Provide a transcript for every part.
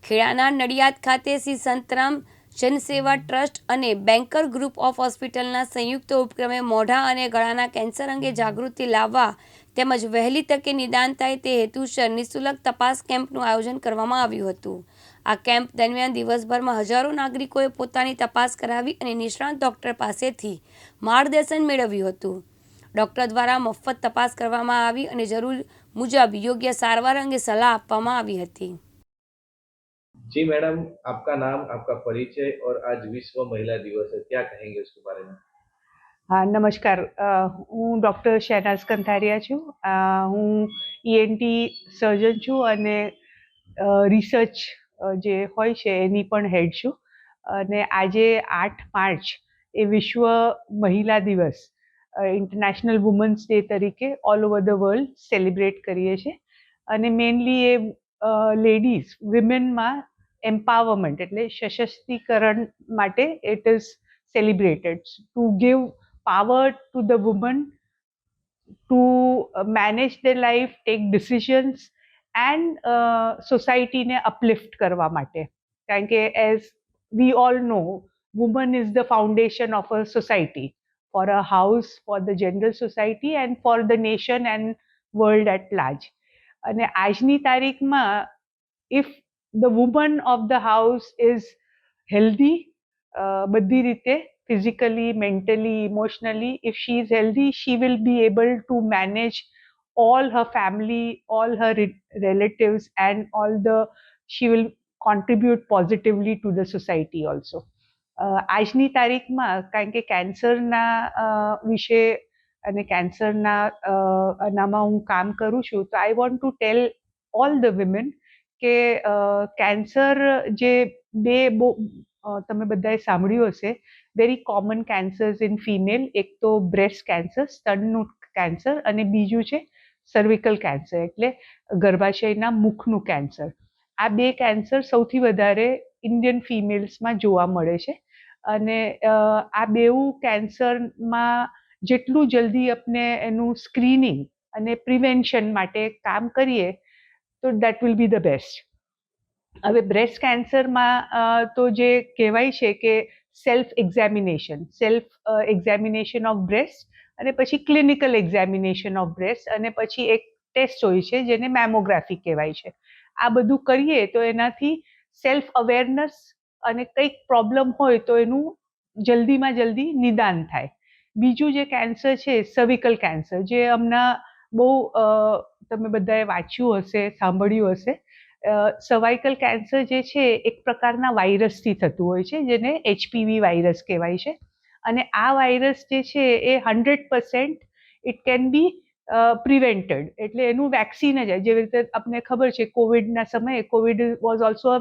ખેડાના નડિયાદ ખાતે શ્રી સંતરામ જનસેવા ટ્રસ્ટ અને banker group of હોસ્પિટલના સંયુક્ત ઉપક્રમે મોઢા અને ગળાના કેન્સર અંગે જાગૃતિ લાવવા તેમજ વહેલી તકે નિદાન થાય તે હેતુસર નિઃશુલ્ક તપાસ કેમ્પનું આયોજન કરવામાં આવ્યું હતું. આ કેમ્પ દરમિયાન દિવસભરમાં હજારો નાગરિકોએ પોતાની તપાસ કરાવી અને નિષ્ણાત ડોક્ટર પાસેથી માર્ગદર્શન મેળવ્યું હતું. ડોક્ટર દ્વારા મફત તપાસ કરવામાં આવી અને જરૂર મુજબ યોગ્ય સારવાર અંગે સલાહ આપવામાં આવી હતી. जी मैडम, आपका नाम, आपका परिचय और आज विश्व महिला दिवस है, क्या कहेंगे उसके बारे में? हाँ, नमस्कार. હું ડૉક્ટર શહેનાઝ કંથારિયા છું. હું ઈએનટી સર્જન છું અને રિસર્ચ જે હોય છે એની પણ હેડ છું. અને આજે 8 માર્ચ એ વિશ્વ મહિલા દિવસ ઇન્ટરનેશનલ વુમન્સ ડે તરીકે all over the world celebrate કરીએ છીએ. અને મેઇનલી એ લેડીઝ વિમેનમાં એમ્પાવરમેન્ટ એટલે સશક્તિકરણ માટે it is celebrated to give power to the woman to manage their life, take decisions and society ne uplift કરવા માટે. કારણ કે as we all know, woman is the foundation of a society, for a house, for the general society and for the nation and world at large. અને આજની તારીખમાં if the woman of the house is healthy, બધી રીતે physically, mentally, emotionally, if she is healthy, she will be able to manage all her family, all her relatives and she will contribute positively to the society also. આજની તારીખમાં કારણ કે કેન્સરના વિશે અને કેન્સરના આનામાં હું કામ કરું છું, તો I want to tell all the women કે કેન્સર જે તમે બધાએ સાંભળ્યું હશે, very common cancers in female. એક તો બ્રેસ્ટ કેન્સર, સ્તનનું કેન્સર, અને બીજું છે સર્વિકલ કેન્સર એટલે ગર્ભાશયના મુખનું કેન્સર. આ બે કેન્સર સૌથી વધારે ઇન્ડિયન ફિમેલ્સમાં જોવા મળે છે. અને આ બેઉ કેન્સરમાં જેટલું જલ્દી આપણે એનું સ્ક્રીનિંગ અને પ્રિવેન્શન માટે કામ કરીએ તો that will be the best. હવે બ્રેસ્ટ કેન્સરમાં તો જે કહેવાય છે કે સેલ્ફ એક્ઝામિનેશન ઓફ બ્રેસ્ટ અને પછી ક્લિનિકલ એક્ઝામિનેશન ઓફ બ્રેસ્ટ અને પછી એક ટેસ્ટ હોય છે જેને મેમોગ્રાફી કહેવાય છે. આ બધું કરીએ તો એનાથી સેલ્ફ અવેરનેસ અને કંઈક પ્રોબ્લેમ હોય તો એનું જલ્દીમાં જલ્દી નિદાન થાય. બીજું જે કેન્સર છે સર્વિકલ કેન્સર, જે હમણાં બહુ તમે બધાએ વાંચ્યું હશે, સાંભળ્યું હશે. સર્વાઇકલ કેન્સર જે છે એક પ્રકારના વાયરસથી થતું હોય છે જેને HPV વાયરસ કહેવાય છે. અને આ વાયરસ જે છે એ 100% ઇટ કેન બી પ્રિવેન્ટેડ, એટલે એનું વેક્સિન જ, જેવી રીતે આપણને ખબર છે કોવિડના સમયે COVID was also a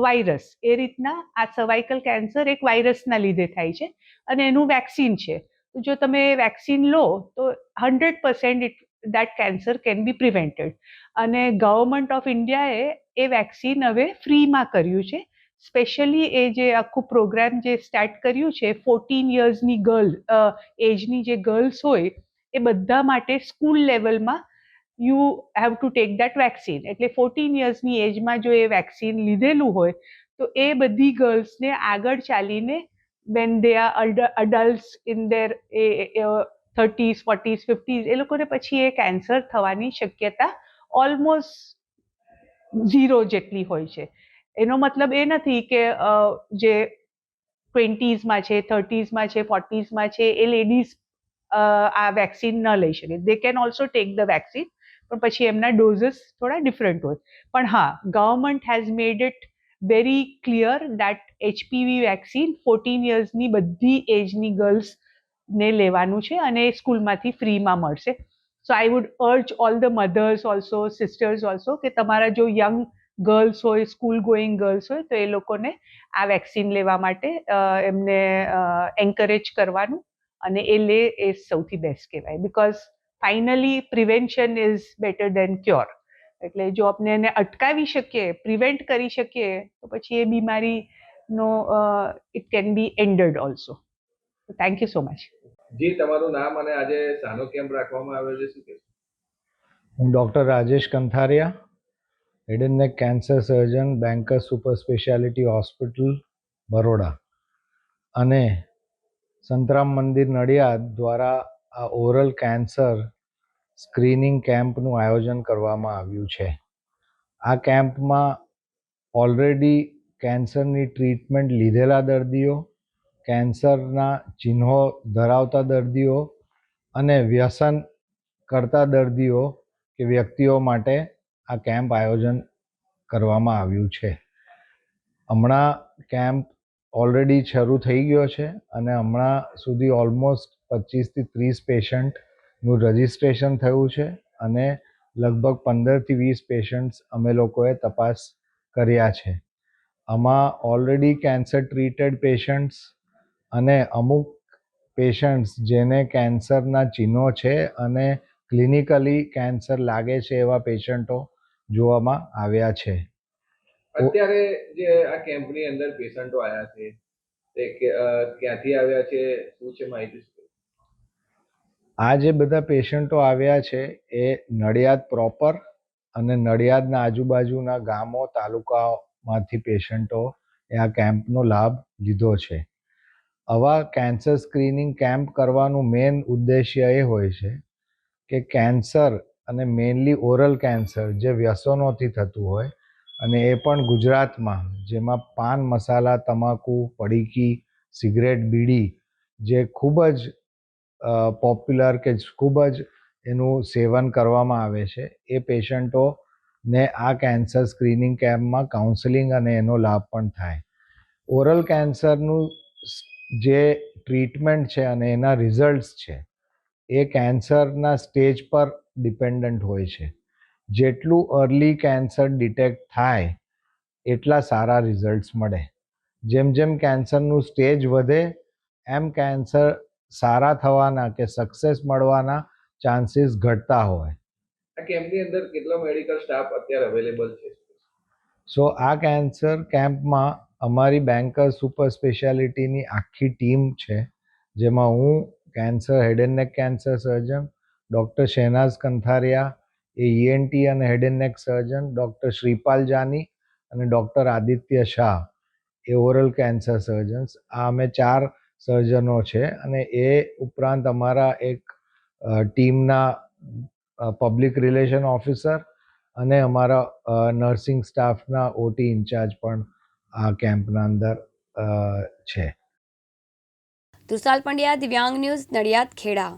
virus, એ રીતના આ સર્વાઇકલ કેન્સર એક વાયરસના લીધે થાય છે અને એનું વેક્સિન છે. તો જો તમે વેક્સિન લો તો 100% that cancer can be prevented. અને ગવર્મેન્ટ ઓફ ઇન્ડિયાએ એ વેક્સિન હવે ફ્રીમાં કર્યું છે. સ્પેશિયલી એ જે આખું પ્રોગ્રામ જે સ્ટાર્ટ કર્યું છે 14 યર્સની એજની જે ગર્લ્સ હોય એ બધા માટે સ્કૂલ લેવલમાં you have to take that vaccine. એટલે 14 યર્સની એજમાં જો એ વેક્સિન લીધેલું હોય તો એ બધી ગર્લ્સને આગળ ચાલીને when they are adults in their 30s, 40s, 50s, એ લોકોને પછી એ કેન્સર થવાની શક્યતા ઓલમોસ્ટ 0 જેટલી હોય છે. એનો મતલબ એ નથી કે જે 20sમાં છે, 30sમાં છે, 40sમાં છે એ લેડીઝ આ વેક્સિન ન લઈ શકે. They can also take the vaccine, પણ પછી એમના ડોઝીસ થોડા ડિફરન્ટ હોય. પણ હા, government has made it very clear that HPV vaccine 14 યર્સની બધી એજની ગર્લ્સને લેવાનું છે અને એ સ્કૂલમાંથી ફ્રીમાં મળશે. So I would urge all the mothers also, sisters also, કે તમારા જો યંગ ગર્લ્સ હોય, સ્કૂલ ગોઈંગ ગર્લ્સ હોય તો એ લોકોને આ વેક્સિન લેવા માટે એમને એન્કરેજ કરવાનું અને એ લે એ સૌથી બેસ્ટ કહેવાય. Because finally prevention is better than cure. એટલે જો આપણે એને અટકાવી શકીએ, પ્રિવેન્ટ કરી શકીએ તો પછી એ બીમારીનો it can be ended also. Thank you so much. જી, તમારું નામ અને આજે શાનો કેમ્પ રાખવામાં આવ્યો છે શું કહેશો? હું doctor Rajesh Kantharia, head and neck cancer surgeon, banker super speciality hospital, Baroda અને સંતરામ મંદિર નડિયાદ દ્વારા આ ઓરલ કેન્સર સ્ક્રીનિંગ કેમ્પનું આયોજન કરવામાં આવ્યું છે. આ કેમ્પમાં ઓલરેડી કેન્સરની ટ્રીટમેન્ટ લીધેલા દર્દીઓ, કેન્સરના ચિહ્નો ધરાવતા દર્દીઓ અને વ્યસન કરતા દર્દીઓ કે વ્યક્તિઓ માટે આ કેમ્પ આયોજન કરવામાં આવ્યું છે. હમણાં કેમ્પ ઓલરેડી શરૂ થઈ ગયો છે અને હમણાં સુધી ઓલમોસ્ટ 25થી 30 પેશન્ટનું રજિસ્ટ્રેશન થયું છે અને લગભગ 15થી 20 પેશન્ટ્સ અમે લોકોએ તપાસ કર્યા છે. આમાં ઓલરેડી કેન્સર ટ્રીટેડ પેશન્ટ્સ અને અમુક પેશન્ટ્સ જેને કેન્સરના ચિહ્નો છે અને ક્લિનિકલી કેન્સર લાગે છે એવા પેશન્ટો જોવામાં આવ્યા છે. અત્યારે જે આ કેમ્પની અંદર પેશન્ટો આવ્યા છે તે ક્યાંથી આવ્યા છે, શું છે માહિતી? આ જે બધા પેશન્ટો આવ્યા છે એ નડિયાદ પ્રોપર અને નડિયાદના આજુબાજુના ગામો, તાલુકાઓમાંથી પેશન્ટો એ આ કેમ્પનો લાભ લીધો છે. આવા કેન્સર સ્ક્રીનિંગ કેમ્પ કરવાનું મેઇન ઉદ્દેશ્ય એ હોય છે કે કેન્સર અને મેઇનલી ઓરલ કેન્સર જે વ્યસનોથી થતું હોય અને એ પણ ગુજરાતમાં, જેમાં પાન મસાલા, તમાકુ, પડીકી, સિગરેટ, બીડી જે ખૂબ જ પોપ્યુલર કે ખૂબ જ એનું સેવન કરવામાં આવે છે, એ પેશન્ટોને આ કેન્સર સ્ક્રીનિંગ કેમ્પમાં કાઉન્સેલિંગ અને એનો લાભ પણ થાય. ઓરલ કેન્સરનું જે ટ્રીટમેન્ટ છે અને એના રિઝલ્ટ્સ છે એ કેન્સરના સ્ટેજ પર ડિપેન્ડન્ટ હોય છે. જેટલું અર્લી કેન્સર ડિટેક્ટ થાય એટલા સારા રિઝલ્ટ્સ મળે. જેમ જેમ કેન્સરનું સ્ટેજ વધે એમ કેન્સર સારા થવાના કે સક્સેસ મળવાના ચાન્સીસ ઘટતા હોય. આ કેમ્પની અંદર કેટલો મેડિકલ સ્ટાફ અત્યારે અવેલેબલ છે? સો આ કેન્સર કેમ્પમાં અમારી બેન્કર સુપર સ્પેશિયાલિટીની આખી ટીમ છે, જેમાં હું head and neck cancer surgeon, doctor Shahenaz Kantharia એ ENT અને હેડ એન્ડ નેક સર્જન, ડૉક્ટર શ્રીપાલ જાની અને ડૉક્ટર આદિત્ય શાહ એ ઓરલ કેન્સર સર્જન્સ. આ અમે 4 સર્જનો છે અને એ ઉપરાંત અમારા એક ટીમના પબ્લિક રિલેશન ઓફિસર અને અમારા નર્સિંગ સ્ટાફના OT ઇન્ચાર્જ પણ આ કેમ્પના અંદર છે. તુષાલ પંડ્યા, દિવ્યાંગ ન્યૂઝ, નડિયાદ, ખેડા.